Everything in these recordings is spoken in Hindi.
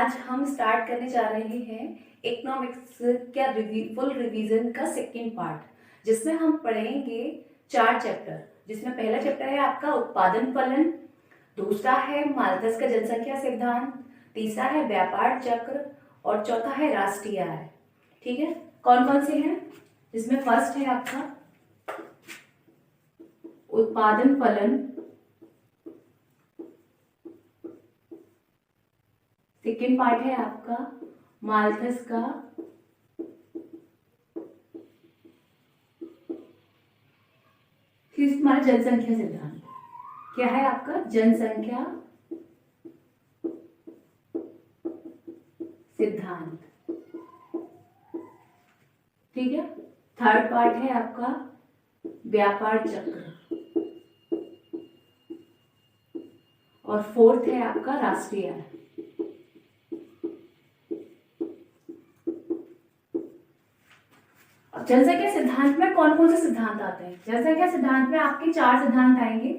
आज हम स्टार्ट करने जा रहे हैं इकोनॉमिक्स का फुल रिवीजन का सेकंड पार्ट, जिसमें हम पढ़ेंगे 4 चैप्टर। जिसमें पहला चैप्टर है आपका उत्पादन फलन, दूसरा है माल्थस का जनसंख्या सिद्धांत, तीसरा है व्यापार चक्र और चौथा है राष्ट्रीय आय। ठीक है, कौन कौन से हैं? जिसमें फर्स्ट है आपका उत्पादन फलन, सेकेंड पार्ट है आपका माल्थस का हमारा जनसंख्या सिद्धांत। क्या है आपका? जनसंख्या सिद्धांत। ठीक है, थर्ड पार्ट है आपका व्यापार चक्र और फोर्थ है आपका राष्ट्रीय आय। जनसंख्या सिद्धांत में कौन कौन से सिद्धांत आते हैं? जनसंख्या सिद्धांत में आपके 4 सिद्धांत आएंगे।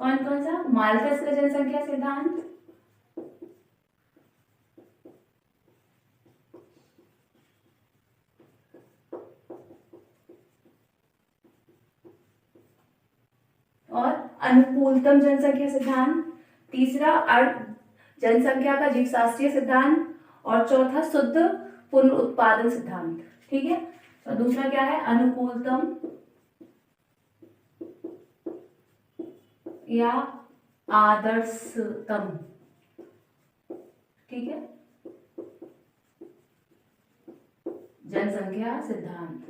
कौन कौन सा? माल्थस का जनसंख्या सिद्धांत, और अनुकूलतम जनसंख्या सिद्धांत, तीसरा जनसंख्या का जीवशास्त्रीय सिद्धांत और चौथा शुद्ध पुनरुत्पादन सिद्धांत। ठीक है, तो दूसरा क्या है? अनुकूलतम या आदर्शतम। ठीक है, जनसंख्या सिद्धांत।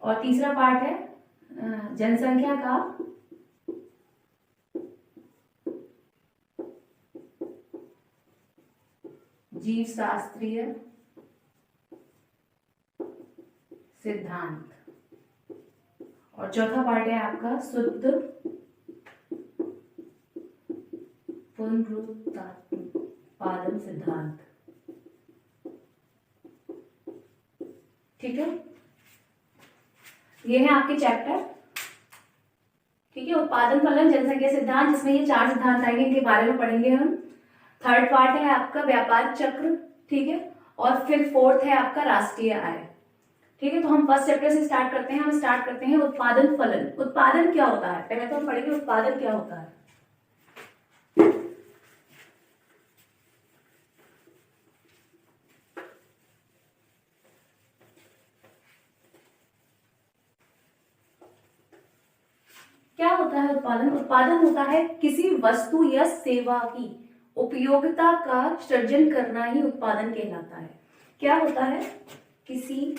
और तीसरा पार्ट है जनसंख्या का जीवशास्त्रीय सिद्धांत और चौथा पार्ट है आपका शुद्ध पुनरुत्पादन सिद्धांत। ठीक है, ये है आपके चैप्टर। ठीक है, उत्पादन फलन, जनसंख्या सिद्धांत, जिसमें ये 4 सिद्धांत आएंगे, इनके बारे में पढ़ेंगे हम। थर्ड पार्ट है आपका व्यापार चक्र। ठीक है, और फिर फोर्थ है आपका राष्ट्रीय आय। ठीक है, तो हम फर्स्ट चैप्टर से स्टार्ट करते हैं। हम स्टार्ट करते हैं उत्पादन फलन। उत्पादन क्या होता है? पहले तो हम पढ़ेंगे उत्पादन क्या होता है। क्या होता है उत्पादन? उत्पादन होता है किसी वस्तु या सेवा की उपयोगिता का सृजन करना ही उत्पादन कहलाता है। क्या होता है? किसी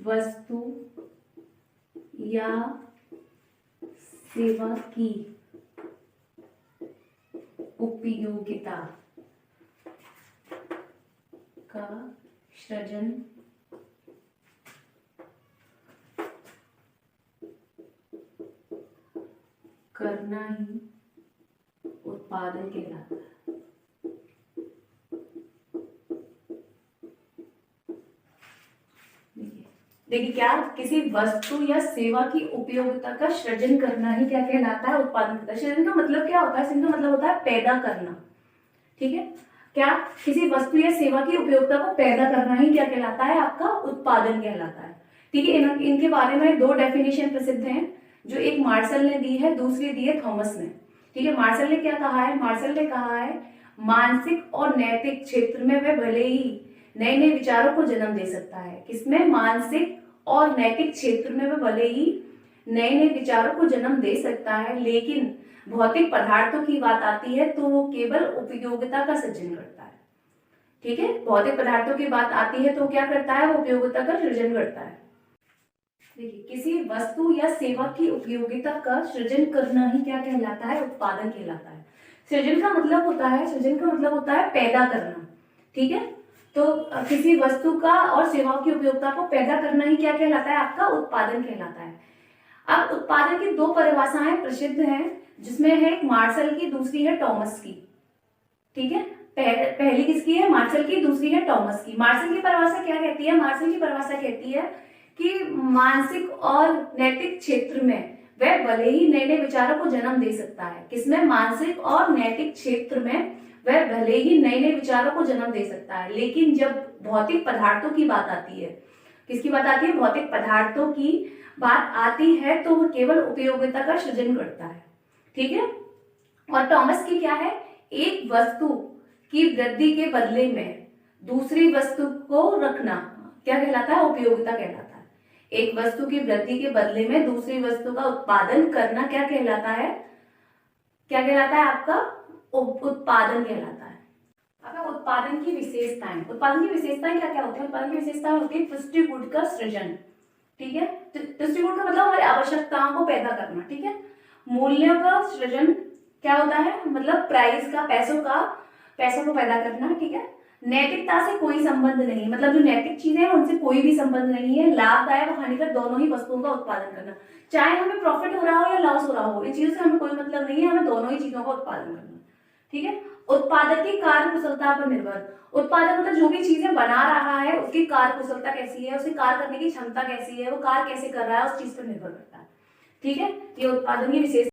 वस्तु या सेवा की उपयोगिता का सृजन करना ही उत्पादन कहलाता है। देखिए क्या, किसी वस्तु या सेवा की उपयोगिता का सृजन करना ही क्या कहलाता है? उत्पादन कहलाता है। सृजन का मतलब क्या होता है? सृजन का मतलब होता है पैदा करना। ठीक है, क्या किसी वस्तु या सेवा की उपयोगिता को पैदा करना ही क्या कहलाता है? आपका उत्पादन कहलाता है। ठीक है, इनके बारे में 2 डेफिनेशन प्रसिद्ध हैं, जो एक मार्शल ने दी है, दूसरी दी है थॉमस ने। ठीक है, मार्शल ने क्या कहा है? मार्शल ने कहा है मानसिक और नैतिक क्षेत्र में वह भले ही नए नए विचारों को जन्म दे सकता है। किसमें? मानसिक और नैतिक क्षेत्र में वह भले ही नए नए विचारों को जन्म दे सकता है, लेकिन भौतिक पदार्थों की बात आती है तो वो केवल उपयोगिता का सृजन करता है। ठीक है, भौतिक पदार्थों की बात आती है तो क्या करता है? वो उपयोगिता का सृजन करता है। देखिए, किसी वस्तु या सेवा की उपयोगिता का सृजन करना ही क्या कहलाता है? उत्पादन कहलाता है। सृजन का मतलब होता है पैदा करना। ठीक है, तो किसी वस्तु का और सेवाओं की उपयोगिता को पैदा करना ही क्या कहलाता है? आपका उत्पादन कहलाता है। अब उत्पादन की दो परिभाषाएं प्रसिद्ध हैं, जिसमें है एक मार्शल की, दूसरी है टॉमस की। ठीक है, पहली किसकी है? मार्शल की, दूसरी है टॉमस की। मार्शल की परिभाषा क्या कहती है? मार्शल की परिभाषा कहती है कि मानसिक और नैतिक क्षेत्र में वह भले ही नए नए विचारों को जन्म दे सकता है। किसमें? मानसिक और नैतिक क्षेत्र में वह भले ही नए नए विचारों को जन्म दे सकता है, लेकिन जब भौतिक पदार्थों की बात आती है, किसकी बात आती है? भौतिक पदार्थों की बात आती है, तो वो केवल उपयोगिता का सृजन करता है। ठीक है, और टॉमस की क्या है? एक वस्तु की वृद्धि के बदले में दूसरी वस्तु को रखना क्या कहलाता है? उपयोगिता कहलाता है। एक वस्तु की वृद्धि के बदले में दूसरी वस्तु का उत्पादन करना क्या कहलाता है? क्या कहलाता है? आपका उत्पादन कहलाता है। अब उत्पादन की विशेषताएं, उत्पादन की विशेषताएं क्या क्या होती है? उत्पादन की विशेषताएं होती है पुष्टिगुण का सृजन। ठीक है, पुष्टिगुण का मतलब हमारी आवश्यकताओं को पैदा करना। ठीक है, मूल्यों का सृजन क्या होता है? मतलब प्राइस का, पैसों को पैदा करना। ठीक है, नैतिकता से कोई संबंध नहीं, मतलब जो नैतिक चीजें हैं उनसे कोई भी संबंध नहीं है। लाभदायक और हानिकर दोनों ही वस्तुओं का उत्पादन करना, चाहे हमें प्रॉफिट हो रहा हो या लॉस हो रहा हो, इन चीजों से हमें कोई मतलब नहीं है, हमें दोनों ही चीजों का उत्पादन करना। ठीक है, उत्पादक की कार्य कुशलता पर निर्भर। उत्पादक मतलब जो भी चीजें बना रहा है उसकी कार्य कुशलता कैसी है, उसकी कार्य करने की क्षमता कैसी है, वो कार्य कैसे कर रहा है, उस चीज पर निर्भर करता है। ठीक है, ये उत्पादन की विशेष।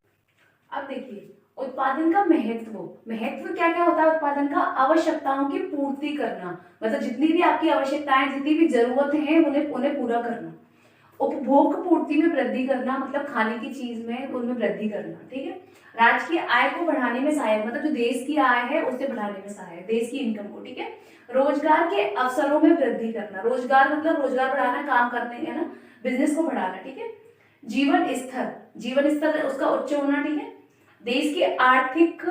अब देखिए उत्पादन का महत्व क्या क्या होता है? उत्पादन का आवश्यकताओं की पूर्ति करना, मतलब जितनी भी आपकी आवश्यकताएं, जितनी भी जरूरत है उन्हें पूरा करना। उपभोग पूर्ति में वृद्धि करना, मतलब खाने की चीज में उनमें वृद्धि करना। ठीक है, राज्य की आय को बढ़ाने में सहायक, मतलब जो देश की आय है उसे बढ़ाने में सहायक, देश की इनकम को। ठीक है, रोजगार के अवसरों में वृद्धि करना, रोजगार मतलब रोजगार बढ़ाना, काम करने है ना, बिजनेस को बढ़ाना। ठीक है, जीवन स्तर उसका उच्च होना। ठीक है, देश की आर्थिक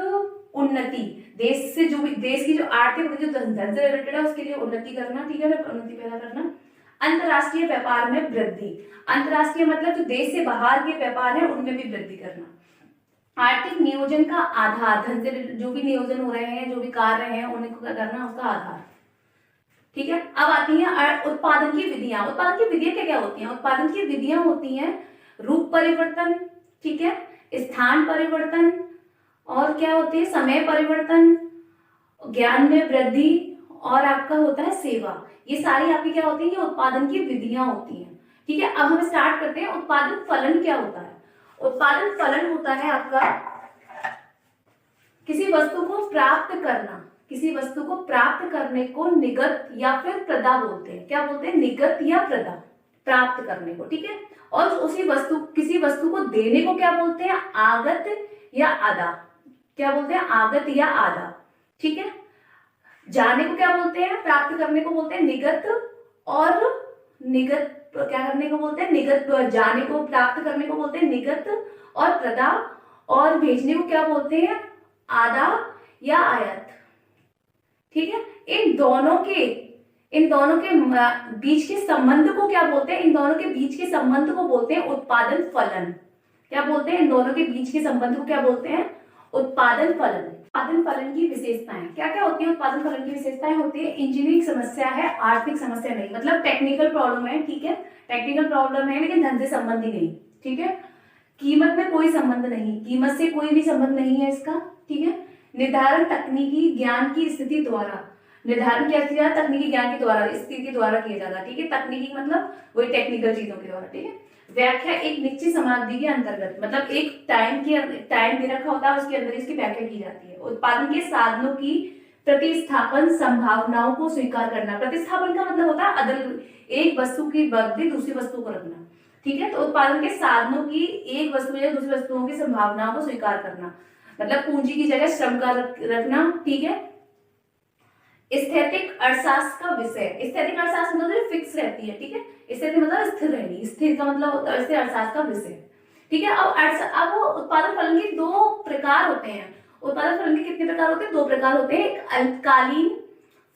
उन्नति, देश की जो आर्थिक, जो धन से रिलेटेड है उसके लिए उन्नति करना। ठीक है, उन्नति पैदा करना। अंतरराष्ट्रीय व्यापार में वृद्धि, अंतरराष्ट्रीय मतलब जो देश से बाहर के व्यापार है उनमें भी वृद्धि करना। आर्थिक नियोजन का आधार, धन से जो भी नियोजन हो रहे हैं, जो भी कार्य हैं उनको क्या करना, उसका आधार। ठीक है, अब आती है उत्पादन की विधियां। उत्पादन की विधियां क्या क्या होती हैं? उत्पादन की विधियां होती हैं रूप परिवर्तन, ठीक है, स्थान परिवर्तन, और क्या होती है? समय परिवर्तन, ज्ञान में वृद्धि, और आपका होता है सेवा। ये सारी आपकी क्या होती है? ये उत्पादन की विधियां होती हैं। ठीक है, अब हम स्टार्ट करते हैं। उत्पादन फलन क्या होता है? उत्पादन फलन होता है आपका किसी वस्तु को प्राप्त करना, किसी वस्तु को प्राप्त करने को निगत या फिर प्रदा बोलते हैं। क्या बोलते हैं? निगत या प्रदा, प्राप्त करने को। ठीक है, और किसी वस्तु को देने को क्या बोलते हैं? आगत या आदा। क्या बोलते हैं? आगत या आदा। ठीक है, जाने को क्या बोलते हैं? प्राप्त करने को बोलते हैं निगत, और निगत क्या करने को बोलते हैं? निगत। जाने को, प्राप्त करने को बोलते हैं निगत और प्रदा, और भेजने को क्या बोलते हैं? आदा या आयत। ठीक है, इन दोनों के बीच के संबंध को क्या बोलते हैं? इन दोनों के बीच के संबंध को बोलते हैं उत्पादन फलन। क्या बोलते हैं? इन दोनों के बीच के संबंध को क्या बोलते हैं? उत्पादन फलन। उत्पादन फलन की विशेषताएं क्या क्या होती है? उत्पादन फलन की विशेषताएं होती है इंजीनियरिंग समस्या है, आर्थिक समस्या नहीं, मतलब टेक्निकल प्रॉब्लम है। ठीक है, टेक्निकल प्रॉब्लम है लेकिन धन से संबंधी नहीं। ठीक है, कीमत में कोई संबंध नहीं, कीमत से कोई भी संबंध नहीं है इसका। ठीक है, निर्धारण तकनीकी ज्ञान की स्थिति द्वारा, निर्धारण किया जाता है तकनीकी ज्ञान के द्वारा, स्थिति के द्वारा किया जाता है। ठीक है, तकनीकी मतलब वही टेक्निकल चीजों के द्वारा। ठीक है, व्याख्या एक निश्चित समाप्ति के अंतर्गत, मतलब एक टाइम दे रखा होता है, उसके अंदर इसकी व्याख्या की जाती है। उत्पादन के साधनों की प्रतिस्थापन संभावनाओं को स्वीकार करना। प्रतिस्थापन का मतलब होता है अदल, एक वस्तु की बदले दूसरी वस्तु को रखना। ठीक है, तो उत्पादन के साधनों की एक वस्तु या दूसरी वस्तुओं की संभावनाओं को स्वीकार करना, मतलब पूंजी की जगह श्रम का रखना। ठीक है, स्थैतिक अर्थशास्त्र का विषय, स्थैतिक अर्थशास्त्र मतलब फिक्स रहती है। ठीक है, स्थैतिक मतलब स्थिर रहनी, स्थिर का मतलब होता है स्थिर अर्थशास्त्र का विषय। ठीक है, अब उत्पादन फलन के दो प्रकार होते हैं। उत्पादन फलन के कितने प्रकार होते हैं? दो प्रकार होते हैं, एक अल्पकालीन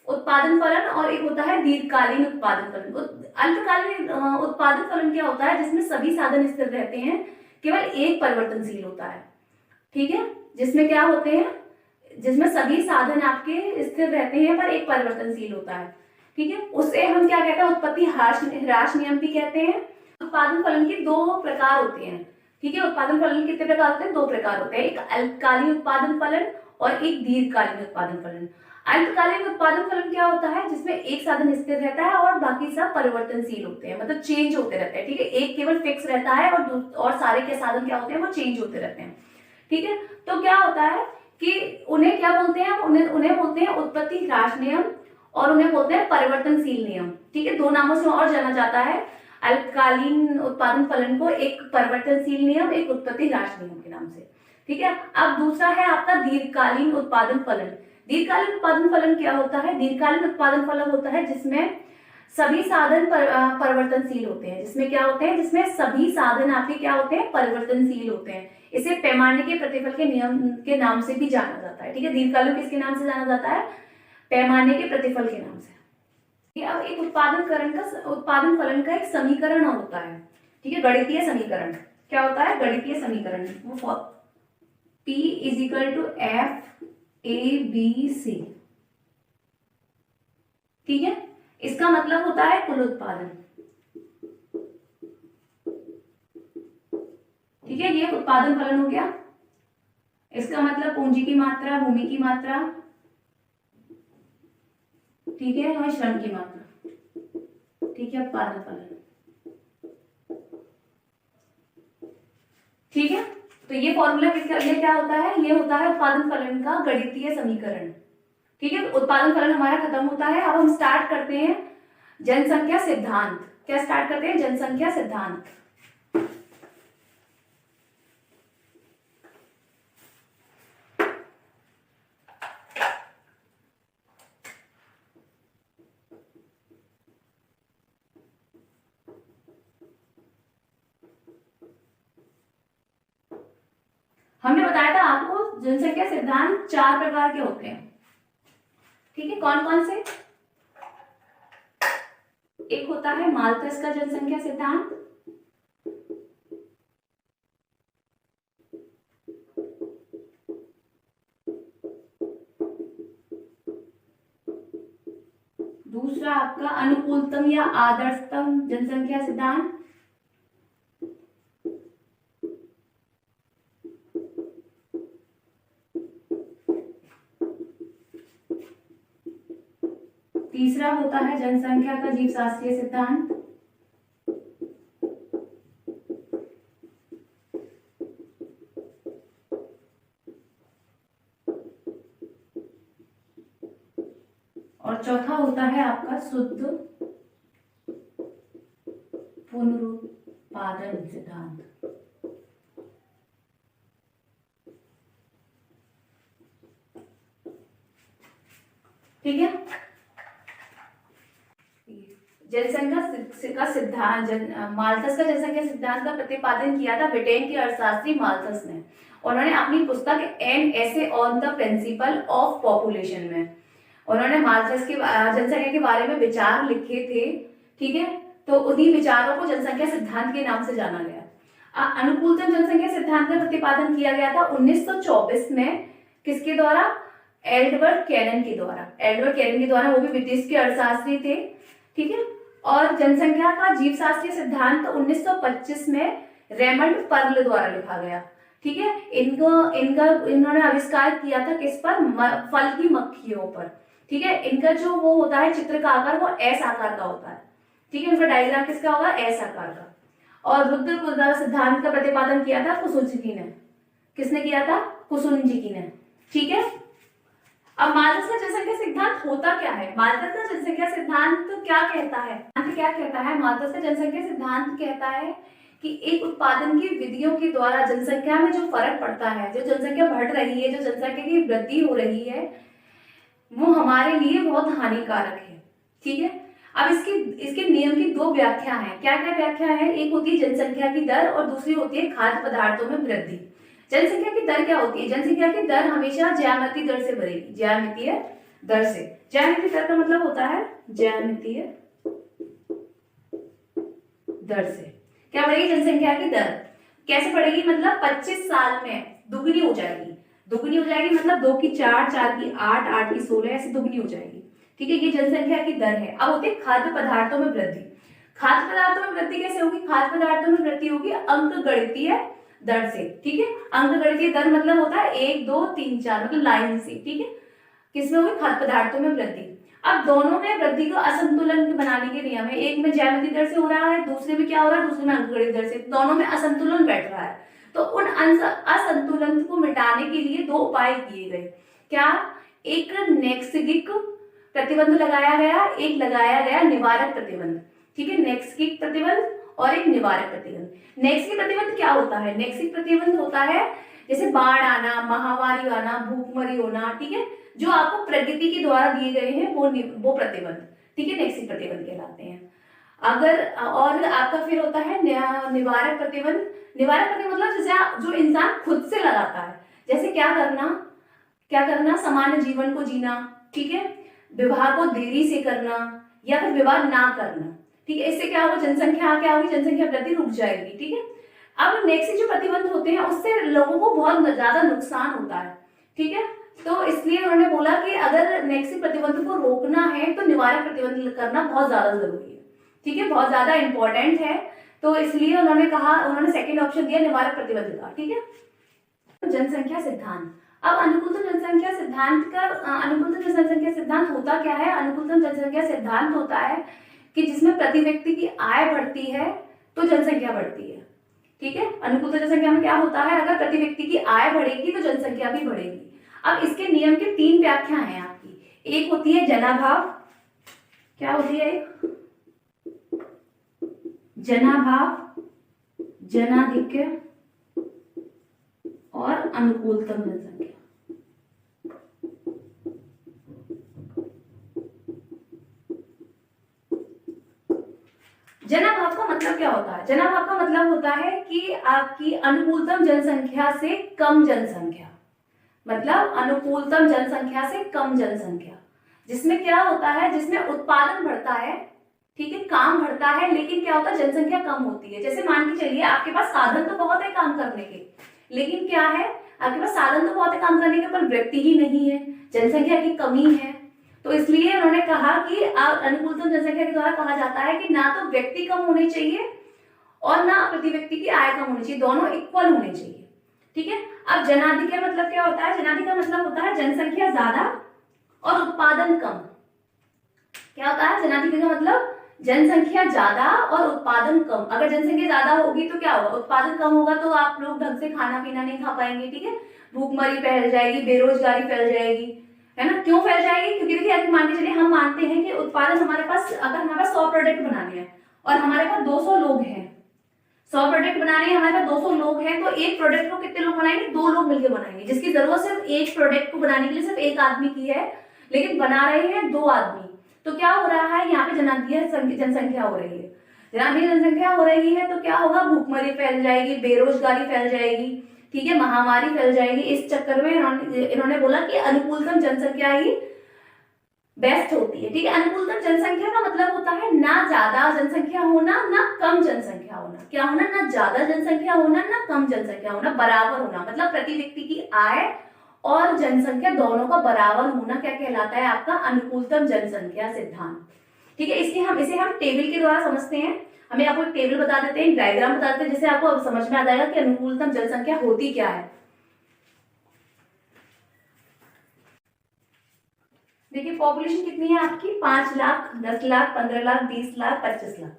उत्पादन फलन और एक होता है दीर्घकालीन उत्पादन फलन। अल्पकालीन उत्पादन फलन क्या होता है? जिसमें सभी साधन स्थिर रहते हैं, केवल एक परिवर्तनशील होता है। ठीक है, जिसमें क्या होते हैं? जिसमें सभी साधन आपके स्थिर रहते हैं पर एक परिवर्तनशील होता है, ठीक है। उसे हम क्या कहते हैं, उत्पत्ति ह्रास नियम भी कहते हैं। उत्पादन फलन के दो प्रकार होते हैं, ठीक है। उत्पादन फलन कितने प्रकार होते हैं, दो प्रकार होते हैं, एक अल्पकालीन उत्पादन फलन और एक दीर्घकालीन उत्पादन फलन। अल्पकालीन उत्पादन फलन क्या होता है, जिसमें एक साधन स्थिर रहता है और बाकी सब परिवर्तनशील होते हैं, मतलब चेंज होते रहते हैं, ठीक है। एक केवल फिक्स रहता है और सारे के साधन क्या होते हैं, वो चेंज होते रहते हैं, ठीक है। तो क्या होता है कि उन्हें क्या बोलते हैं, उन्हें बोलते हैं उत्पत्ति ह्रास नियम और उन्हें बोलते हैं परिवर्तनशील नियम, ठीक है। दो नामों से और जाना जाता है अल्पकालीन उत्पादन फलन को, एक परिवर्तनशील नियम, एक उत्पत्ति ह्रास नियम के नाम से, ठीक है। अब दूसरा है आपका दीर्घकालीन उत्पादन फलन। दीर्घकालीन उत्पादन फलन क्या होता है, दीर्घकालीन उत्पादन फलन होता है जिसमें सभी साधन परिवर्तनशील होते हैं, जिसमें क्या होते हैं, जिसमें सभी साधन आपके क्या होते हैं, परिवर्तनशील होते हैं। इसे पैमाने के प्रतिफल के नियम के नाम से भी जाना जाता है, ठीक है। दीर्घकालीन किसके नाम से जाना जाता है, पैमाने के प्रतिफल के नाम से। अब एक उत्पादन फलन का एक समीकरण होता है, ठीक है, गणितीय समीकरण। क्या होता है, गणितीय समीकरण, वो P = FABC, ठीक है। इसका मतलब होता है कुल उत्पादन, ठीक है। ये उत्पादन फलन हो गया। इसका मतलब पूंजी की मात्रा, भूमि की मात्रा, ठीक है, और श्रम की मात्रा, ठीक है, उत्पादन फलन, ठीक है। तो ये फॉर्मूला किसका, ये क्या होता है, ये होता है उत्पादन फलन का गणितीय समीकरण, ठीक है। उत्पादन फलन हमारा खत्म होता है। अब हम स्टार्ट करते हैं जनसंख्या सिद्धांत। क्या स्टार्ट करते हैं, जनसंख्या सिद्धांत। हमने बताया था आपको जनसंख्या सिद्धांत 4 प्रकार के होते हैं, ठीक है। कौन कौन से, एक होता है माल्थस का जनसंख्या सिद्धांत, दूसरा आपका अनुकूलतम या आदर्शतम जनसंख्या सिद्धांत, तीसरा होता है जनसंख्या का जीवशास्त्रीय सिद्धांत, और चौथा होता है आपका शुद्ध पुनरुत्पादन सिद्धांत, ठीक है। जनसंख्या का सिद्धांत, माल्थस का जनसंख्या सिद्धांत का प्रतिपादन किया था ब्रिटेन के अर्थशास्त्री माल्थस ने। उन्होंने अपनी पुस्तक an essay on the principle of population में उन्होंने माल्थस की जनसंख्या के बारे में विचार लिखे थे, ठीक है। तो उन्हीं विचारों को जनसंख्या सिद्धांत के नाम से जाना गया। अनुकूलतम जनसंख्या सिद्धांत का प्रतिपादन किया गया था 1924 में, किसके द्वारा, एडवर्ड कैलन के द्वारा। वो भी ब्रिटिश के अर्थशास्त्री थे, ठीक है। और जनसंख्या का जीवशास्त्रीय सिद्धांत 1925 में रेमंड पर्ल द्वारा लिखा गया, ठीक है। इन्होंने आविष्कार किया था किस पर, फल की मक्खियों पर, ठीक है। इनका जो वो होता है चित्र का आकार, वो एस आकार का होता है, ठीक है। उनका डायग्राम किसका होगा, एस आकार का। और रुद्र सिद्धांत का प्रतिपादन किया था कुसुंजी ने। किसने किया था, कुसुंजी ने, ठीक है। अब माल्थस का जनसंख्या सिद्धांत होता क्या है, माल्थस का जनसंख्या सिद्धांत क्या कहता है, माल्थस का जनसंख्या सिद्धांत कहता है कि एक उत्पादन की विधियों के द्वारा जनसंख्या में जो फर्क पड़ता है, जो जनसंख्या बढ़ रही है, जो जनसंख्या की वृद्धि हो रही है, वो हमारे लिए बहुत हानिकारक है, ठीक है। अब इसके नियम की दो व्याख्या है। क्या क्या व्याख्या है, एक होती है जनसंख्या की दर और दूसरी होती है खाद्य पदार्थों में वृद्धि। जनसंख्या की दर क्या होती है, जनसंख्या की दर हमेशा ज्यामितीय दर से बढ़ेगी, ज्यामितीय दर से। ज्यामितीय दर का मतलब होता है ज्यामितीय दर से क्या बढ़ेगी जनसंख्या की दर, कैसे बढ़ेगी, मतलब 25 साल में दुगनी हो जाएगी। दुगनी हो जाएगी मतलब 2 की 4, 4 की 8, 8 की 16, ऐसे दुगनी हो जाएगी। ठीक है, ये जनसंख्या की दर है। अब होती है खाद्य पदार्थों में वृद्धि। खाद्य पदार्थों में वृद्धि कैसे होगी? खाद्य पदार्थों में वृद्धि होगी अंकगणितीय दर से। ठीक है, अंकगणितीय दर मतलब होता है 1, 2, 3, 4 मतलब लाइन से। ठीक है, किसमें होगी? खाद्य पदार्थों में वृद्धि। अब दोनों में वृद्धि को असंतुलन बनाने के नियम है। एक में ज्यामितीय दर से हो रहा है, दूसरे में क्या हो रहा है? दूसरे में अंकगणित दर से। दोनों में असंतुलन बैठ रहा है, तो उन असंतुलन को मिटाने के लिए 2 उपाय किए गए। क्या? एक नैसर्गिक प्रतिबंध लगाया गया, एक लगाया गया निवारक प्रतिबंध। ठीक है, नैसर्गिक प्रतिबंध और एक निवारक प्रतिबंध। नैसर्गिक प्रतिबंध क्या होता है? नैसर्गिक प्रतिबंध होता है जैसे बाढ़ आना, महामारी आना, भूखमरी होना। ठीक है, जो आपको प्रकृति के द्वारा दिए गए हैं वो प्रतिबंध। ठीक है, नैसर्गिक प्रतिबंध कहलाते हैं। अगर और आपका फिर होता है निवारक प्रतिबंध। निवारक प्रतिबंध मतलब जैसे जो इंसान खुद से लगाता है, जैसे क्या करना? सामान्य जीवन को जीना। ठीक है, विवाह को देरी से करना या फिर विवाह ना करना। ठीक है, इससे क्या होगा? जनसंख्या क्या होगी? जनसंख्या वृद्धि रुक जाएगी। ठीक है, अब नेक्स्ट जो प्रतिबंध होते हैं उससे लोगों को बहुत ज्यादा नुकसान होता है। ठीक है, तो इसलिए उन्होंने बोला कि अगर नेक्स्ट प्रतिबंध को रोकना है तो निवारक प्रतिबंध करना बहुत ज्यादा जरूरी है। ठीक है, बहुत ज्यादा इंपॉर्टेंट है, तो इसलिए उन्होंने सेकंड ऑप्शन दिया निवारक प्रतिबंध का। ठीक है, जनसंख्या सिद्धांत। अब अनुकूलतम जनसंख्या सिद्धांत होता क्या है? अनुकूलतम जनसंख्या सिद्धांत होता है कि जिसमें प्रति व्यक्ति की आय बढ़ती है तो जनसंख्या बढ़ती है। ठीक है, अनुकूलतम जनसंख्या में क्या होता है? अगर प्रति व्यक्ति की आय बढ़ेगी तो जनसंख्या भी बढ़ेगी। अब इसके नियम के 3 व्याख्या हैं आपकी। एक होती है जनाभाव। क्या होती है? जनाभाव, जनाधिक्य और अनुकूलतम जनसंख्या। जनाभाव का मतलब क्या होता है? जनाभाव का मतलब होता है कि आपकी अनुकूलतम जनसंख्या से कम जनसंख्या, मतलब अनुकूलतम जनसंख्या से कम जनसंख्या, जिसमें क्या होता है? जिसमें उत्पादन बढ़ता है। ठीक है, काम बढ़ता है, लेकिन क्या होता है? जनसंख्या कम होती है। जैसे मान के चलिए आपके पास साधन तो बहुत है काम करने के, लेकिन क्या है? आपके पास साधन तो बहुत है काम करने के, पर व्यक्ति ही नहीं है, जनसंख्या की कमी है। तो इसलिए उन्होंने कहा कि अनुकूलतम जनसंख्या के द्वारा कहा जाता है कि ना तो व्यक्ति कम होने चाहिए और ना प्रति व्यक्ति की आय कम होनी चाहिए, दोनों इक्वल होने चाहिए। ठीक है, अब जनाधिक्य मतलब क्या होता है? जनाधिक्य मतलब होता है जनसंख्या ज्यादा और उत्पादन कम। क्या होता है जनाधिक्य का मतलब? जनसंख्या ज्यादा और उत्पादन कम। अगर जनसंख्या ज्यादा होगी तो क्या होगा? उत्पादन कम होगा तो आप लोग ढंग से खाना पीना नहीं खा पाएंगे। ठीक है, भूखमरी फैल जाएगी, बेरोजगारी फैल जाएगी, है ना? क्यों फैल जाएगी? क्योंकि देखिए अगर मान के चलिए हम मानते हैं कि उत्पादन हमारे पास, अगर हमारे पास 100 प्रोडक्ट बनाने हैं और हमारे पास 200 लोग हैं, 100 प्रोडक्ट बनाने हैं, हमारे पास 200 लोग हैं, तो एक प्रोडक्ट को कितने लोग बनाएंगे? 2 लोग मिलकर बनाएंगे, जिसकी जरूरत सिर्फ एक प्रोडक्ट को बनाने के लिए सिर्फ एक आदमी की है, लेकिन बना रहे हैं 2 आदमी। तो क्या हो रहा है? यहाँ पे जनाधिक्य जनसंख्या हो रही है। जनाधिक्य जनसंख्या हो रही है तो क्या होगा? भूखमरी फैल जाएगी, बेरोजगारी फैल जाएगी, ठीक है, महामारी फैल जाएगी। इस चक्कर में इन्होंने बोला कि अनुकूलतम जनसंख्या ही बेस्ट होती है। ठीक है, अनुकूलतम जनसंख्या का मतलब होता है ना ज्यादा जनसंख्या होना ना कम जनसंख्या होना। क्या होना? ना ज्यादा जनसंख्या होना ना कम जनसंख्या होना, बराबर होना। मतलब प्रति व्यक्ति की आय और जनसंख्या दोनों का बराबर होना क्या कहलाता है? आपका अनुकूलतम जनसंख्या सिद्धांत। ठीक है, इसे हम टेबल के द्वारा समझते हैं। हमें आपको एक टेबल बता देते हैं, डायग्राम बता देते हैं, जिससे आपको अब समझ में आ जाएगा कि अनुकूलतम जनसंख्या होती क्या है। देखिए पॉपुलेशन कितनी है आपकी? 5 लाख, 10 लाख, 15 लाख, 20 लाख, 25 लाख।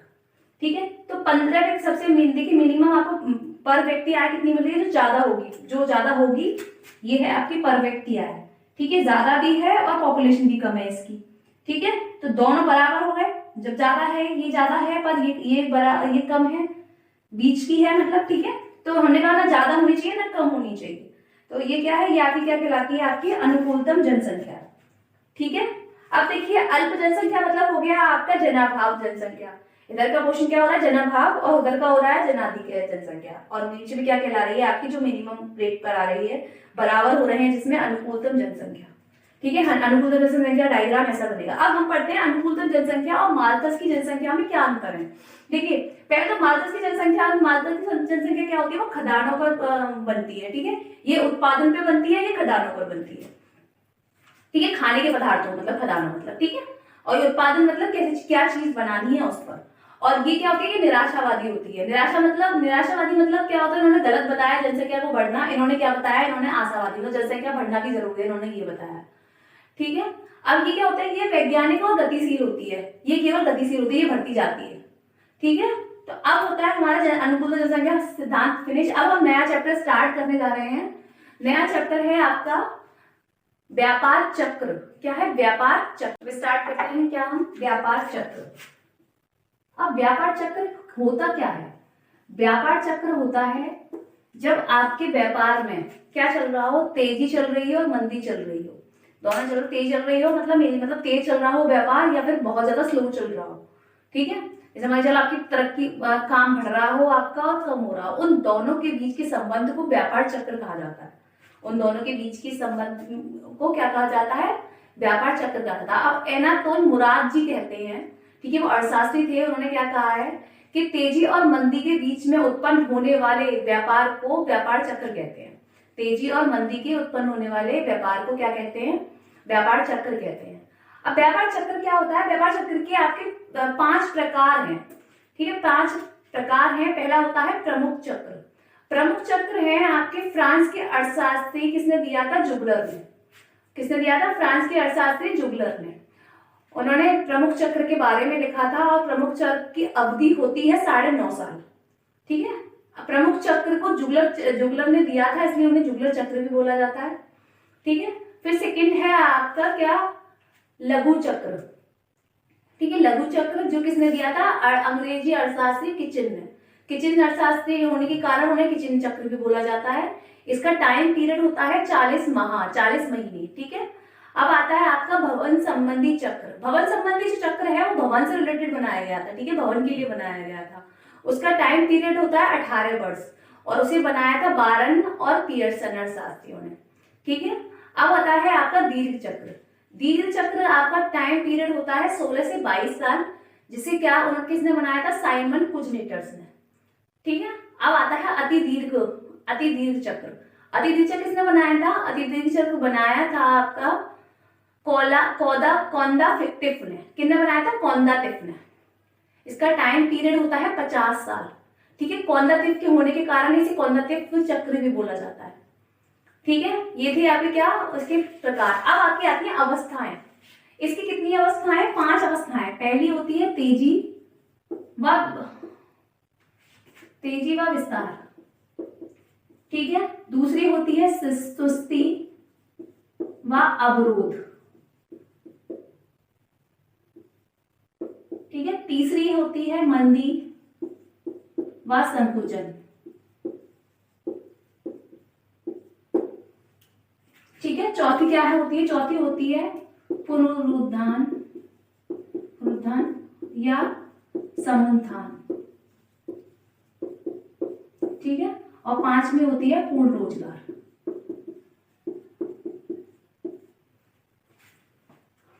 ठीक है, तो 15 व्यक्ति सबसे देखिए मिनिमम आपको पर व्यक्ति आय कितनी मिल रही है? जो ज्यादा होगी ये है आपकी पर व्यक्ति आय। ठीक है, ज्यादा भी है और पॉपुलेशन भी कम है इसकी। ठीक है, तो दोनों बराबर हो गए। जब ज्यादा है, ये ज्यादा है पर ये कम है, बीच की है मतलब। ठीक है, तो हमने कहा ना ज्यादा होनी चाहिए ना कम होनी चाहिए। तो ये क्या है? ये आपकी क्या कहलाती है? आपकी अनुकूलतम जनसंख्या। ठीक है, अब देखिए अल्प जनसंख्या मतलब हो गया आपका जनाभाव जनसंख्या। इधर का क्वेश्चन क्या हो रहा है? जनाभाव, और उधर का हो रहा है जनाधिक्य जनसंख्या। और नीचे में क्या कहला रही है? आपकी जो मिनिमम रेट पर आ रही है, बराबर हो रहे हैं, जिसमें अनुकूलतम जनसंख्या। ठीक है। अनुकूलतम जनसंख्या डायग्राम ऐसा बनेगा। अब हम पढ़ते हैं अनुकूलतम जनसंख्या और मालथस की जनसंख्या में क्या अंतर है। देखिए पहले तो मालथस की जनसंख्या और मालथस की जनसंख्या क्या होती है, वो खदानों पर बनती है। ठीक है, ये उत्पादन पे बनती है, ये खदानों पर बनती है। ठीक है, खाने के पदार्थों मतलब खदानों मतलब, ठीक है। और ये उत्पादन मतलब कैसे क्या चीज बनानी है उस पर। और ये क्या होती है, ये निराशावादी होती है। निराशावादी मतलब क्या होता है, इन्होंने गलत बताया जनसंख्या को बढ़ना, इन्होंने क्या बताया, इन्होंने आशावादी मतलब जनसंख्या बढ़ना भी जरूरी है, इन्होंने ये बताया। ठीक है, अब ये क्या होता है, ये वैज्ञानिक और गतिशील होती है, ये केवल गतिशील होती है, ये बढ़ती जाती है। ठीक है, तो अब होता है हमारा अनुकूल जनसंख्या सिद्धांत फिनिश। अब हम नया चैप्टर स्टार्ट करने जा रहे हैं। नया चैप्टर है आपका व्यापार चक्र। क्या है, व्यापार चक्र। स्टार्ट करते हैं क्या हम, व्यापार चक्र। अब व्यापार चक्र होता क्या है, व्यापार चक्र होता है जब आपके व्यापार में क्या चल रहा हो, तेजी चल रही हो और मंदी चल रही हो, दोनों चलो, तेज चल रही हो मतलब तेज चल रहा हो व्यापार, या फिर बहुत ज्यादा स्लो चल रहा हो। ठीक है, जैसे मान चलो आपकी तरक्की, काम बढ़ रहा हो आपका और कम हो रहा हो, उन दोनों के बीच के संबंध को व्यापार चक्र कहा जाता है। उन दोनों के बीच के संबंध को क्या कहा जाता है, व्यापार चक्र कहा जाता है। अब एनातोल मुराद जी कहते हैं, ठीक है, वो अर्थशास्त्री थे, उन्होंने क्या कहा है कि तेजी और मंदी के बीच में उत्पन्न होने वाले व्यापार को व्यापार चक्र कहते हैं। तेजी और मंदी के उत्पन्न होने वाले व्यापार को क्या कहते हैं, व्यापार चक्र कहते हैं। अब व्यापार चक्र क्या होता है, व्यापार चक्र के आपके 5 प्रकार हैं। ठीक है, 5 प्रकार हैं। पहला होता है प्रमुख चक्र। प्रमुख चक्र है आपके फ्रांस के अर्थशास्त्री, किसने दिया था, जुगलर ने। किसने दिया था, फ्रांस के अर्थशास्त्री जुगलर ने। उन्होंने प्रमुख चक्र के बारे में लिखा था और प्रमुख चक्र की अवधि होती है 9.5 साल। ठीक है, प्रमुख चक्र को जुगलर ने दिया था, इसलिए उन्हें जुगलर चक्र भी बोला जाता है। ठीक है, फिर सेकंड है आपका क्या, लघु चक्र। ठीक है, लघु चक्र जो किसने दिया था, अंग्रेजी अर्थशास्त्री किचिन ने। किचिन अर्थशास्त्री होने के कारण उन्हें किचिन चक्र भी बोला जाता है। इसका टाइम पीरियड होता है 40 माह, 40 महीने। ठीक है, अब आता है आपका भवन संबंधी चक्र। भवन संबंधी जो चक्र है वो भवन से रिलेटेड बनाया गया था। ठीक है, भवन के लिए बनाया गया था। उसका टाइम पीरियड होता है 18 वर्ष और उसे बनाया था बारन और पियर्सन अर्थशास्त्रियों ने। ठीक है, अब आता है आपका दीर्घ चक्र। दीर्घ चक्र आपका टाइम पीरियड होता है 16 से 22 साल, जिसे क्या किसने बनाया था, साइमन कुजनेटर्स ने। ठीक है, अब आता है अति दीर्घ चक्र। अति दीर्घ चक्र किसने बनाया था, अति दीर्घ चक्र बनाया था आपका कौंदातिफ ने। किसने बनाया था, कौंदातिफ ने। इसका टाइम पीरियड होता है 50 साल। ठीक है, कौंदातिफ के होने के कारण इसे कौंदातिफ चक्र भी बोला जाता है। ठीक है, ये थे आपके क्या, उसके प्रकार। अब आपकी आती है अवस्थाएं। इसकी कितनी अवस्थाएं, 5 अवस्थाएं। पहली होती है तेजी व विस्तार। ठीक है, दूसरी होती है सुस्ती व अवरोध। ठीक है, तीसरी होती है मंदी व संकुचन। ठीक है, चौथी क्या है होती है, चौथी होती है पुनरुत्थान या समुत्थान। ठीक है, और 5वीं होती है पूर्ण रोजगार।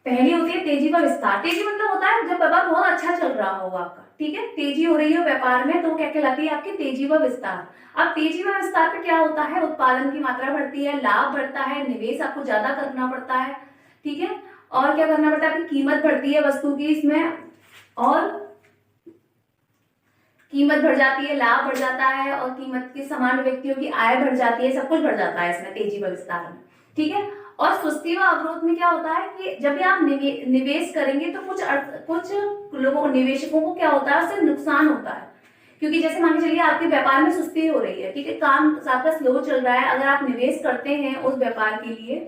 पहली होती है तेजी व विस्तार। तेजी मतलब होता है जब व्यापार बहुत अच्छा चल रहा होगा आपका। ठीक है, तेजी हो रही हो व्यापार में तो क्या कहलाती है आपकी, तेजी व विस्तार। अब तेजी व विस्तार पे क्या होता है, उत्पादन की मात्रा बढ़ती है, लाभ बढ़ता है, निवेश आपको ज्यादा करना पड़ता है। ठीक है, और क्या करना पड़ता है, आपकी कीमत बढ़ती है वस्तु की इसमें, और कीमत बढ़ जाती है, लाभ बढ़ जाता है, और कीमत के समान व्यक्तियों की आय बढ़ जाती है, सब कुछ बढ़ जाता है इसमें तेजी व विस्तार में। ठीक है, और सुस्ती व अवरोध में क्या होता है कि जब भी आप निवेश करेंगे तो कुछ लोगों, निवेशकों को क्या होता है, उससे नुकसान होता है। क्योंकि जैसे मान के चलिए आपके व्यापार में सुस्ती हो रही है, ठीक है, काम आपका स्लो चल रहा है, अगर आप निवेश करते हैं उस व्यापार के लिए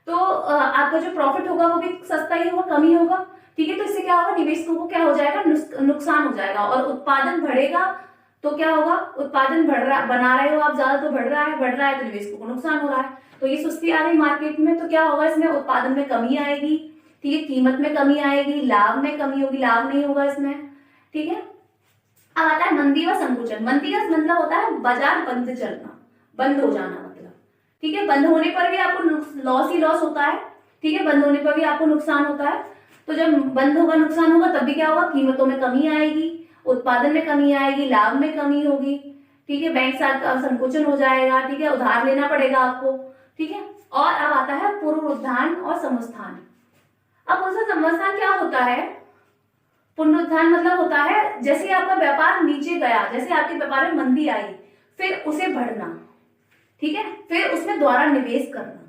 तो आपका जो प्रॉफिट होगा वो भी सस्ता ही होगा, कम ही होगा। ठीक है, तो इससे क्या होगा, निवेशकों को क्या हो जाएगा, नुकसान हो जाएगा। और उत्पादन बढ़ेगा तो क्या होगा, उत्पादन बना रहे हो आप ज्यादा तो बढ़ रहा है तो निवेशकों को नुकसान हो रहा है। तो ये सुस्ती आ गई मार्केट में तो क्या होगा, इसमें उत्पादन में कमी आएगी। ठीक है, कीमत में कमी आएगी, लाभ में कमी होगी, लाभ नहीं होगा इसमें। ठीक है, अब आता है मंदी व संकुचन। मंदी का मतलब होता है बाजार बंद चलना, बंद हो जाना मतलब। ठीक है, बंद होने पर भी आपको लॉस ही लॉस होता है। ठीक है, बंद होने पर भी आपको नुकसान होता है। तो जब बंद होगा, नुकसान होगा, तब भी क्या होगा, कीमतों में कमी आएगी, उत्पादन में कमी आएगी, लाभ में कमी होगी। ठीक है, बैंक का संकोचन हो जाएगा। ठीक है, उधार लेना पड़ेगा आपको। ठीक है, और अब आता है पुनरुत्थान और समस्थान। अब उसका समस्थान क्या होता है? पुनरुत्थान मतलब होता है जैसे आपका व्यापार नीचे गया, जैसे आपके व्यापार में मंदी आई, फिर उसे बढ़ना। ठीक है, फिर उसमें दोबारा निवेश करना।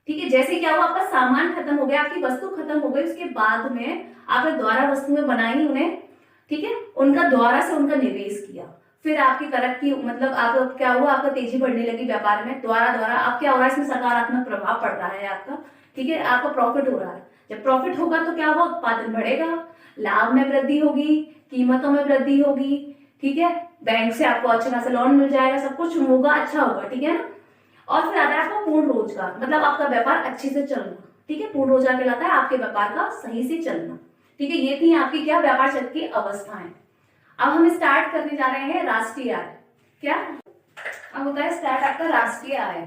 ठीक है, जैसे क्या हुआ, आपका सामान खत्म हो गया, आपकी वस्तु खत्म हो गई, उसके बाद में आपने दोबारा वस्तुएं बनाई उन्हें। ठीक है, उनका दोबारा से उनका निवेश किया, फिर आपकी तरक्की, मतलब आपका क्या हुआ, आपका तेजी बढ़ने लगी व्यापार में, दोबारा दोबारा अब क्या हो रहा है, इसमें सकारात्मक प्रभाव पड़ रहा है आपका। ठीक है, आपका प्रॉफिट हो रहा है। जब प्रॉफिट होगा तो क्या होगा, उत्पादन बढ़ेगा, लाभ में वृद्धि होगी, कीमतों में वृद्धि होगी। ठीक है, बैंक से आपको अच्छा खासा लोन मिल जाएगा, सब कुछ होगा, अच्छा होगा। ठीक है ना। और फिर आता है आपका पूर्ण रोजगार, मतलब आपका व्यापार अच्छे से चलना। ठीक है, पूर्ण रोजगार कहलाता है आपके व्यापार का सही से चलना। ठीक है, ये थी आपकी क्या, व्यापार चक्र की अवस्थाएं। अब हम स्टार्ट करने जा रहे हैं राष्ट्रीय आय। क्या अब होता है स्टार्ट आपका राष्ट्रीय आय।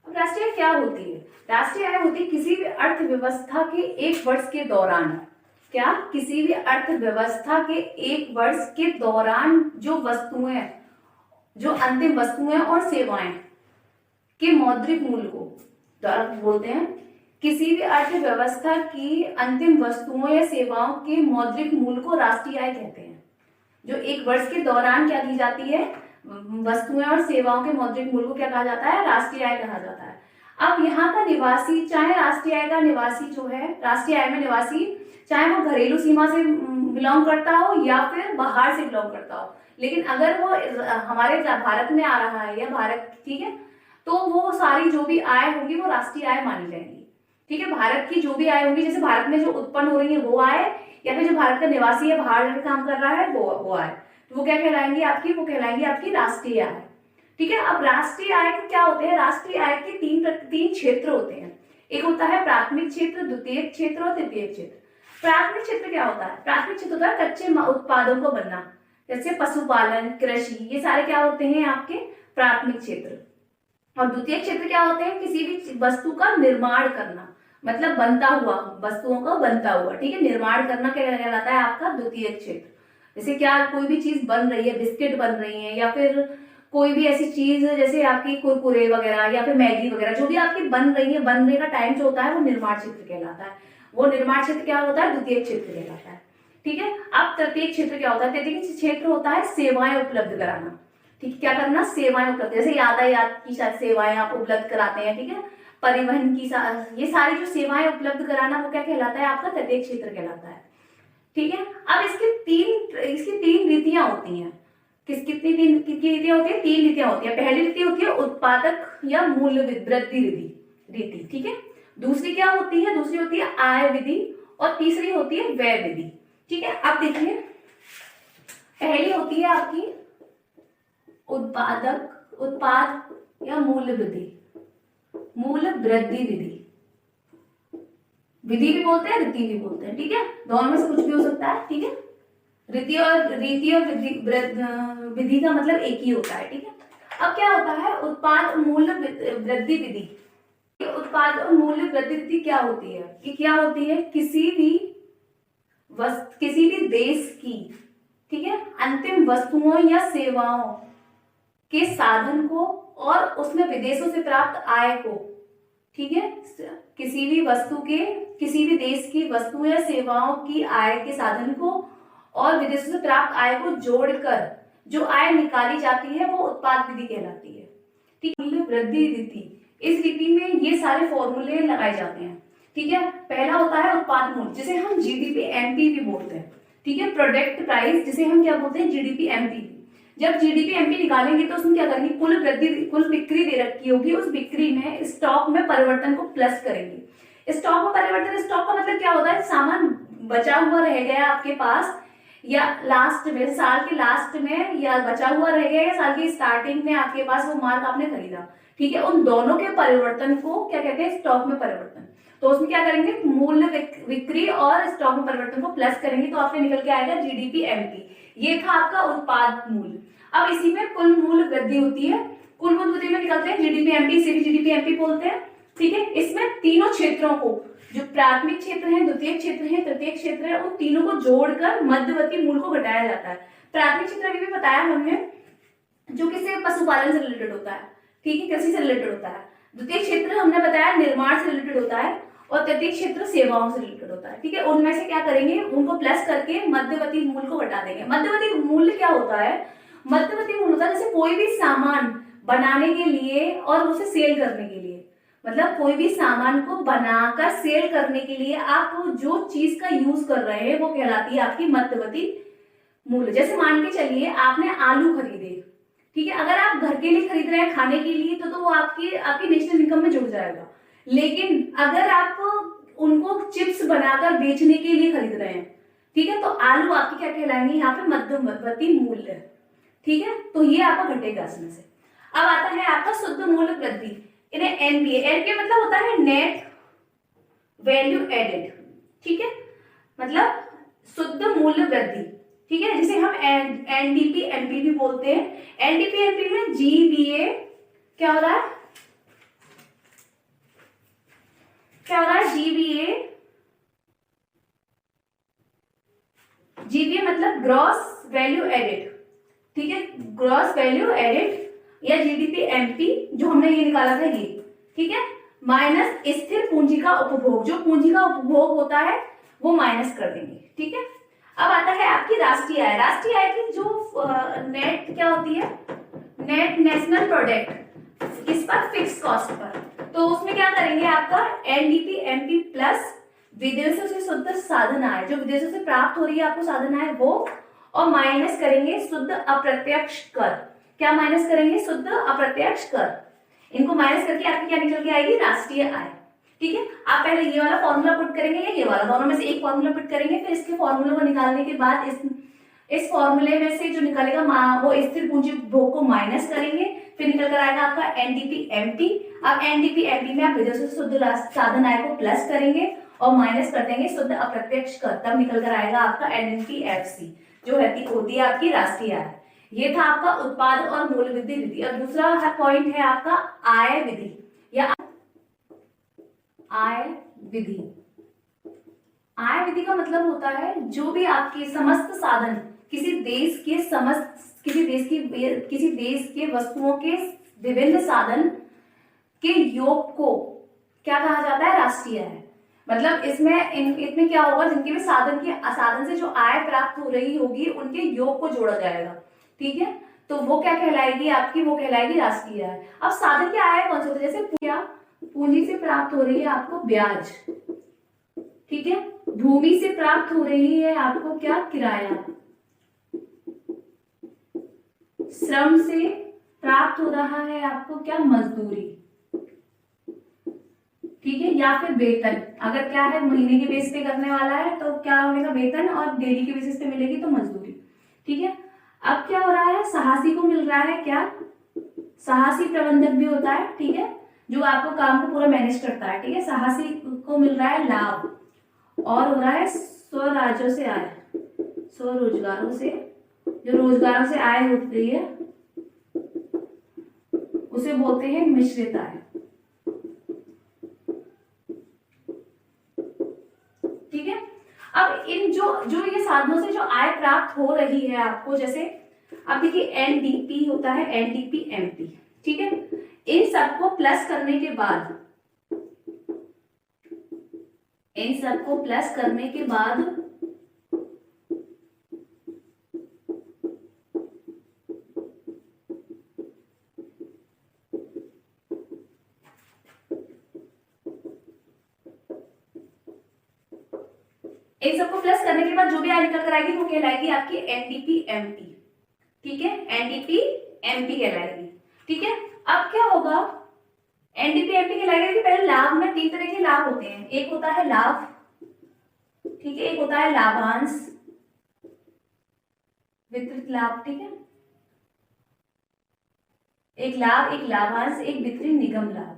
अब राष्ट्रीय आय क्या होती है? राष्ट्रीय आय होती है किसी भी अर्थव्यवस्था के एक वर्ष के दौरान, क्या, किसी भी अर्थव्यवस्था के एक वर्ष के दौरान जो वस्तुएं, जो अंतिम वस्तुएं और सेवाएं के मौद्रिक मूल्य को बोलते हैं। किसी भी अर्थव्यवस्था की अंतिम वस्तुओं या सेवाओं के मौद्रिक मूल्य को राष्ट्रीय आय कहते हैं। जो एक वर्ष के दौरान क्या की जाती है, वस्तुएं और सेवाओं के मौद्रिक मूल्य को क्या कहा जाता है, राष्ट्रीय आय कहा जाता है। अब यहाँ का निवासी, चाहे राष्ट्रीय आय का निवासी जो है, राष्ट्रीय आय में निवासी चाहे वो घरेलू सीमा से बिलोंग करता हो या फिर बाहर से बिलोंग करता हो, लेकिन अगर वो हमारे भारत में आ रहा है या भारत, ठीक है, तो वो सारी जो भी आय होगी वो राष्ट्रीय आय मानी जाएगी। ठीक है, भारत की जो भी आय होगी, जैसे भारत में जो उत्पन्न हो रही है वो आय, या फिर जो भारत का निवासी है, बाहर जाकर काम कर रहा है, वो आय, तो वो क्या कहलाएंगी आपकी, वो कहलाएंगी आपकी राष्ट्रीय आय। ठीक है, अब राष्ट्रीय आय के क्या होते हैं, राष्ट्रीय आय के तीन क्षेत्र होते हैं। एक होता है प्राथमिक क्षेत्र, द्वितीयक क्षेत्र और तृतीयक क्षेत्र। प्राथमिक क्षेत्र क्या होता है? प्राथमिक क्षेत्र होता है कच्चे उत्पादों को बनना, जैसे पशुपालन, कृषि, ये सारे क्या होते हैं आपके प्राथमिक क्षेत्र। और द्वितीय क्षेत्र क्या होते हैं? किसी भी वस्तु का निर्माण करना, मतलब बनता हुआ, वस्तुओं का बनता हुआ। ठीक है, निर्माण करना क्या कहलाता है आपका द्वितीय क्षेत्र। जैसे क्या, कोई भी चीज बन रही है, बिस्किट बन रही है, या फिर कोई भी ऐसी चीज जैसे आपकी कुरकुरे वगैरह या फिर मैगी वगैरह, जो भी आपकी बन रही है, बनने का टाइम जो होता है वो निर्माण क्षेत्र कहलाता है। वो निर्माण क्षेत्र क्या होता है? द्वितीय क्षेत्र कहलाता है। ठीक है, अब तृतीय क्षेत्र क्या होता है? तृतीय क्षेत्र होता है सेवाएं उपलब्ध कराना। ठीक है, क्या करना? सेवाएं उपलब्ध, जैसे यातायात की सेवाएं आप उपलब्ध कराते हैं। ठीक है, परिवहन की ये सारी जो सेवाएं उपलब्ध कराना, वो क्या कहलाता है आपका? तृतीय क्षेत्र कहलाता है। ठीक है, अब इसकी तीन रीतियां होती हैं। कितनी रीतियां होती है? तीन रीतियां होती है। पहली रीति होती है उत्पादक या मूल्य वृद्धि रीति। ठीक है, दूसरी क्या होती है? दूसरी होती है आय विधि, और तीसरी होती है व्यय विधि। ठीक है, अब देखिए, पहली होती है आपकी उत्पाद या मूल्य वृद्धि, मूल्य वृद्धि विधि भी बोलते हैं, रीति भी बोलते हैं। ठीक है, दोनों में से कुछ भी हो सकता है। ठीक है, रीति और विधि का मतलब एक ही होता है। ठीक है, अब क्या होता है उत्पाद मूल्य वृद्धि विधि। उत्पाद और मूल्य वृद्धि विधि क्या होती है? ये क्या होती है? किसी भी देश की, ठीक है, अंतिम वस्तुओं या सेवाओं के साधन को और उसमें विदेशों से प्राप्त आय को, ठीक है, किसी भी देश की वस्तु या सेवाओं की आय के साधन को और विदेशों से प्राप्त आय को जोड़कर जो आय निकाली जाती है वो उत्पाद विधि कहलाती है। ठीक है, मूल्य वृद्धि रीति, इस रीति में ये सारे फॉर्मूले लगाए जाते हैं। ठीक है, पहला होता है उत्पाद मूल्य, जिसे हम जीडीपी एमपी भी बोलते हैं। ठीक है, प्रोडक्ट प्राइस, जिसे हम क्या बोलते हैं? GDP MP. जब जीडीपी एमपी निकालेंगे तो उसमें क्या करेंगे? कुल बिक्री दे रखी होगी, उस बिक्री में स्टॉक में परिवर्तन को प्लस करेंगे। स्टॉक में परिवर्तन, स्टॉक का मतलब क्या होता है? सामान बचा हुआ रह गया आपके पास, या लास्ट में, साल के लास्ट में, या बचा हुआ रह गया, या साल की स्टार्टिंग में आपके पास वो माल आपने खरीदा। ठीक है, उन दोनों के परिवर्तन को क्या कहते हैं? स्टॉक में परिवर्तन। तो उसमें क्या करेंगे? मूल्य बिक्री और स्टॉक में परिवर्तन को प्लस करेंगे, तो आपने निकल के आएगा जीडीपी एमपी। ये था आपका उत्पाद मूल्य। अब इसी में कुल मूल वृद्धि होती है, कुल मूल वृद्धि में निकलते हैं जीडीपी एमपी, इसे भी जीडीपी एमपी बोलते हैं, ठीक है। इसमें तीनों क्षेत्रों को, जो प्राथमिक क्षेत्र है, द्वितीय क्षेत्र है, तृतीय क्षेत्र है, उन तीनों को जोड़कर मध्यवर्ती मूल को घटाया जाता है। प्राथमिक क्षेत्र अभी भी बताया हमने, जो किसी पशुपालन से रिलेटेड होता है, ठीक है, कृषि से रिलेटेड होता है। द्वितीय क्षेत्र हमने बताया निर्माण से रिलेटेड होता है, और तृतीय क्षेत्र सेवाओं से रिलेटेड होता है, ठीक है। उनमें से क्या करेंगे, उनको प्लस करके मध्यवर्ती मूल को घटा देंगे। मध्यवर्ती मूल्य क्या होता है, मध्यवर्ती मूल्य होता है जैसे कोई भी सामान बनाने के लिए और उसे सेल करने के लिए, मतलब कोई भी सामान को बनाकर सेल करने के लिए आप जो चीज का यूज कर रहे हैं वो कहलाती है आपकी मध्यवर्ती मूल्य। जैसे मान के चलिए आपने आलू खरीदे, ठीक है, अगर आप घर के लिए खरीद रहे हैं खाने के लिए तो वो आपकी नेशनल इनकम में जुड़ जाएगा। लेकिन अगर आप उनको चिप्स बनाकर बेचने के लिए खरीद रहे हैं, ठीक है, तो आलू आपकी क्या कहलाएंगे यहाँ पे मध्यवर्ती मूल्य, ठीक है। तो ये आपका घटेगा इसमें से। अब आता है आपका शुद्ध मूल्य वृद्धि, इन्हें एनपीए, एनपीए मतलब होता है नेट वैल्यू एडेड, ठीक है, मतलब शुद्ध मूल्य वृद्धि, ठीक है, जिसे हम एनडीपी एमपी भी बोलते हैं। एनडीपी एमपी में जीबीए क्या हो रहा है, क्या हो रहा है, जीबीए मतलब ग्रॉस वैल्यू एडेड, ठीक है, ग्रॉस वैल्यू एडेड, या जीडीपी एमपी जो हमने ये निकाला था ये, ठीक है, माइनस स्थिर पूंजी का उपभोग, जो पूंजी का उपभोग होता है वो माइनस कर देंगे, ठीक है। अब आता है आपकी राष्ट्रीय आय। राष्ट्रीय आय की जो नेट क्या होती है, नेट नेशनल प्रोडक्ट, किस पर, फिक्स कॉस्ट पर। तो उसमें क्या करेंगे, आपका एनडीपी एमपी प्लस विदेशों से शुद्ध साधन आय, जो विदेशों से प्राप्त हो रही है आपको साधन आय वो, और माइनस करेंगे शुद्ध अप्रत्यक्ष कर। क्या माइनस करेंगे, शुद्ध अप्रत्यक्ष कर। इनको माइनस करके आपकी क्या निकल के आएगी, राष्ट्रीय आय, ठीक है। आप पहले ये वाला फॉर्मूला पुट करेंगे या ये वाला, दोनों में से एक फॉर्मूला पुट करेंगे, फिर इसके फॉर्मूले को निकालने के बाद इस फॉर्मूले में से जो निकलेगा वो स्थिर पूंजी उपभोग को माइनस करेंगे, फिर निकल कर आएगा आपका एनडीपी एमपी। अब एनडीपी एमपी में आप विदेशों से शुद्ध साधन आय को प्लस करेंगे और माइनस कर देंगे शुद्ध अप्रत्यक्ष कर, तब निकल कर आएगा आपका एनपीएफसी, जो होती है आपकी राष्ट्रीय आय। ये था आपका उत्पाद और मूल्य वृद्धि विधि। और दूसरा पॉइंट है आपका आय विधि या आय विधि। आय विधि का मतलब होता है जो भी आपके समस्त साधन किसी देश के वस्तुओं के विभिन्न साधन के योग को क्या कहा जाता है, राष्ट्रीय आय। मतलब इसमें क्या होगा, जिनके भी साधन से जो आय प्राप्त हो रही होगी उनके योग को जोड़ा जाएगा, ठीक है। तो वो क्या कहलाएगी आपकी, वो कहलाएगी राष्ट्रीय आय। अब साधन की आय कौन सी होती है, जैसे पूंजी से प्राप्त हो रही है आपको ब्याज, ठीक है, भूमि से प्राप्त हो रही है आपको क्या, किराया, श्रम से प्राप्त हो रहा है आपको क्या, मजदूरी, ठीक है, या फिर वेतन। अगर क्या है महीने के बेस पे करने वाला है तो क्या होगा, वेतन, और डेली के बेसिस पे मिलेगी तो मजदूरी, ठीक है। अब क्या हो रहा है, साहसी को मिल रहा है क्या, साहसी प्रबंधक भी होता है, ठीक है, जो आपको काम को पूरा मैनेज करता है, ठीक है। साहसी को मिल रहा है लाभ, और हो रहा है स्वराज्यों से आय, स्वरोजगारों से, जो रोजगारों से आय होती है उसे बोलते हैं मिश्रित आय, ठीक है। अब इन जो ये साधनों से जो आय प्राप्त हो रही है आपको, जैसे अब देखिए एनडीपी होता है, एनडीपी एमपी, ठीक है, इन सबको प्लस करने के बाद जो भी आय निकल कर आएगी वो कहलाएगी आपकी एनडीपी एमपी, ठीक है, एनडीपी एमपी कहलाएगी, ठीक है। अब क्या होगा, एनडीपी एमपी कहलाएगा कि पहले लाभ में 3 तरह के लाभ होते हैं, एक होता है लाभ, ठीक है, एक होता है लाभांश, वितरित लाभ, ठीक है, एक लाभ, एक लाभांश, एक वितरित निगम लाभ,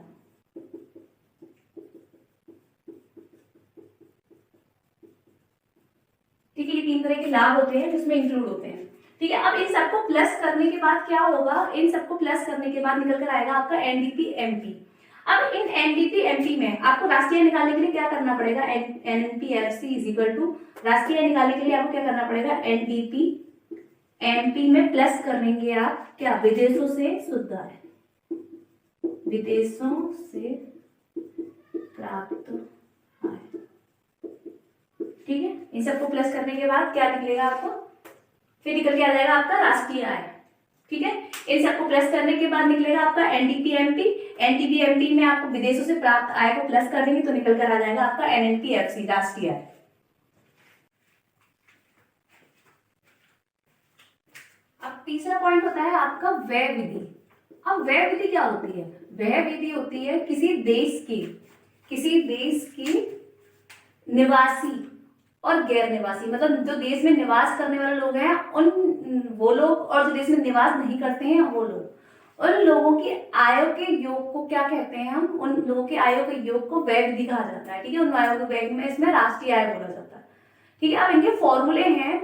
ठीक है। ये 3 तरह के लाभ होते हैं जिसमें इंक्लूड होते हैं, ठीक है। अब इन सबको प्लस करने के बाद क्या होगा, इन सबको प्लस करने के बाद निकल कर आएगा आपका एनडीपी एमपी। अब इन एनडीपी एमपी में आपको राष्ट्रीय निकालने के लिए क्या करना पड़ेगा, एनपीएफसी इज इक्वल टू, राष्ट्रीय निकालने के लिए आपको क्या करना पड़ेगा, एनडीपी एमपी में प्लस करेंगे आप क्या, विदेशों से शुद्ध आय, विदेशों से प्राप्त आय। ठीक है, इन सबको प्लस करने के बाद क्या निकलेगा आपको, फिर निकल के आ जाएगा आपका राष्ट्रीय आय। ठीक है, इन सबको प्लस करने के बाद निकलेगा आपका एनडीपीएमपी, एनडीपीएमपी में आपको विदेशों से प्राप्त आय को प्लस कर देंगे तो निकल कर आ जाएगा आपका एनएनपीएफसी, राष्ट्रीय आय। अब तीसरा पॉइंट होता है आपका व्यय विधि। अब व्यय विधि क्या होती है, व्यय विधि होती है किसी देश की निवासी और गैर निवासी, मतलब जो देश में निवास करने वाले लोग हैं वो लोग, और जो देश में निवास नहीं करते हैं वो लोग, उन लोगों की आयों के योग को क्या कहते हैं हम, उन लोगों के आयों के योग को व्यय विधि कहा जाता है। ठीक है, उन आयों के व्यय में इसमें राष्ट्रीय आय बोला जाता है। ठीक है, अब इनके फॉर्मूले हैं।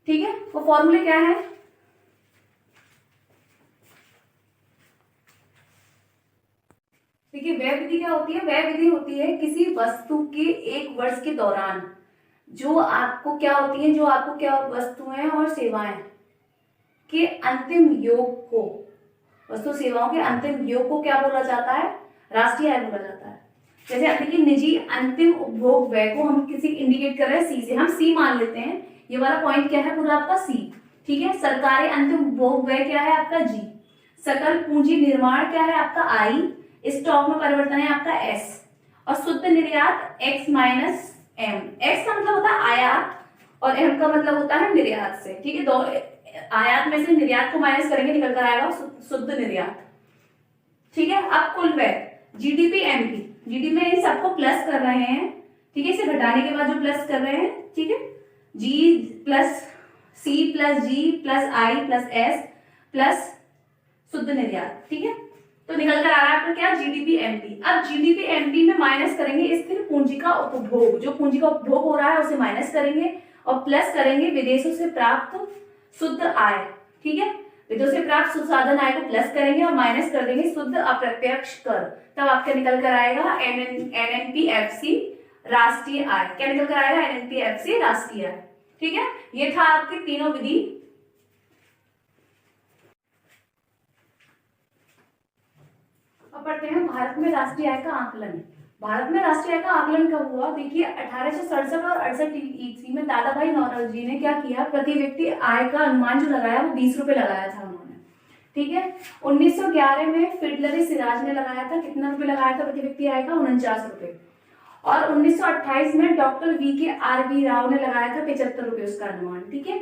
ठीक है, वो फॉर्मूले क्या है, देखिए व्यय विधि क्या होती है, व्यय विधि होती है किसी वस्तु के एक वर्ष के दौरान जो आपको क्या होती है, जो आपको क्या वस्तुएं और सेवाएं के अंतिम योग को, वस्तु सेवाओं के अंतिम योग को क्या बोला जाता है, राष्ट्रीय आय बोला जाता है। जैसे आप देखिए निजी अंतिम उपभोग व्यय को हम किसी इंडिकेट कर रहे हैं सी से, हम सी मान लेते हैं, ये वाला पॉइंट क्या है पूरा आपका सी। ठीक है, सरकारी अंतिम उपभोग व्यय क्या है आपका जी, सकल पूंजी निर्माण क्या है आपका आई, स्टॉक में परिवर्तन है आपका एस, और शुद्ध निर्यात एक्स माइनस एम। एक्स का मतलब होता है आयात और एम का मतलब होता है निर्यात से। ठीक है, दो आयात में से निर्यात को माइनस करेंगे निकल कर आएगा शुद्ध निर्यात। ठीक है, अब कुल व्यय जीडीपी एमपी, जीडीपी में इन सबको प्लस कर रहे हैं। ठीक है, इसे घटाने के बाद जो प्लस कर रहे हैं, ठीक है, जी प्लस सी प्लस जी प्लस आई प्लस एस प्लस शुद्ध निर्यात। ठीक है, तो निकल कर आ रहा है आपका क्या, जीडीपी एमपी। अब जीडीपी एमपी में माइनस करेंगे स्थिर पूंजी का उपभोग, जो पूंजी का उपभोग हो रहा है उसे माइनस करेंगे और प्लस करेंगे विदेशों से प्राप्त शुद्ध आय। ठीक है, विदेशों से प्राप्त संसाधन आय को प्लस करेंगे और माइनस कर देंगे शुद्ध अप्रत्यक्ष कर, तब आपका निकल कर आएगा एनएनपीएफसी राष्ट्रीय आय। क्या निकल कर आएगा, एनएनपीएफसी राष्ट्रीय आय। ठीक है, ये था आपके तीनों विधि। अब पढ़ते हैं भारत में राष्ट्रीय आय का आकलन। भारत में राष्ट्रीय आय का आकलन कब हुआ, देखिए 1867 और 68 ईस्वी में दादा भाई नौरोजी ने क्या किया, प्रति व्यक्ति आय का अनुमान जो लगाया वो 20 रुपए लगाया था उन्होंने। ठीक है, 1911 में फिडलरी सिराज ने लगाया था, कितना रुपए लगाया था प्रति व्यक्ति आय का, 49 रुपए। और 1928 में डॉक्टर VKRB राव ने लगाया था 75 रुपए उसका अनुमान। ठीक है,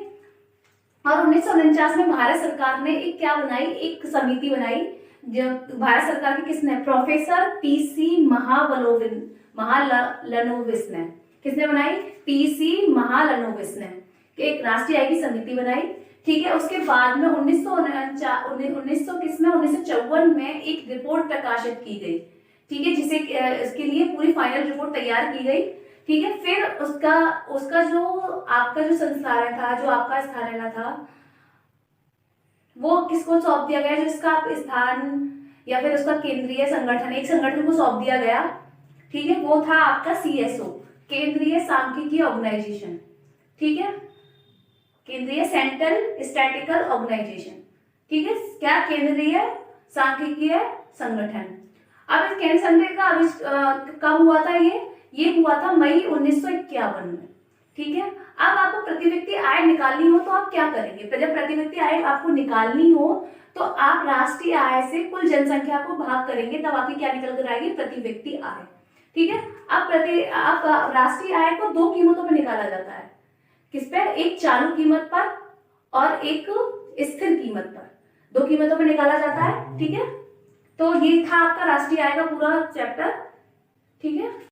और 1949 में भारत सरकार ने एक क्या बनाई, एक समिति बनाई, जो भारत सरकार की किसने, प्रोफेसर PC महालनोबिस ने, किसने बनाई, PC महालनोबिस ने, एक राष्ट्रीय आय की समिति बनाई। ठीक है, उसके बाद में 1954 में एक रिपोर्ट प्रकाशित की गई। ठीक है, जिसे इसके लिए पूरी फाइनल रिपोर्ट तैयार की गई। ठीक है, फिर उसका जो आपका जो संस्थान था, जो आपका स्थान था, वो किसको सौंप दिया गया, जिसका आप स्थान या फिर उसका केंद्रीय संगठन, एक संगठन को सौंप दिया गया। ठीक है, वो था आपका CSO, केंद्रीय सांख्यिकीय ऑर्गेनाइजेशन। ठीक है, केंद्रीय सेंट्रल स्टैटिकल ऑर्गेनाइजेशन। ठीक है, क्या, केंद्रीय सांख्यिकीय संगठन। अब इस केंद्रीय संगठन का कब हुआ था, ये हुआ था मई 1951 में। ठीक है, अब आपको प्रति व्यक्ति आय निकालनी हो तो आप क्या करेंगे, जब प्रति व्यक्ति आय आपको निकालनी हो तो आप राष्ट्रीय आय से कुल जनसंख्या को भाग करेंगे, तब आपकी क्या निकल कर आएगी, प्रति व्यक्ति आय। ठीक है, अब राष्ट्रीय आय को दो कीमतों पर निकाला जाता है, किस पर, एक चालू कीमत पर और एक स्थिर कीमत पर, दो कीमतों पर निकाला जाता है। ठीक है, तो ये था आपका राष्ट्रीय आय का पूरा चैप्टर। ठीक है।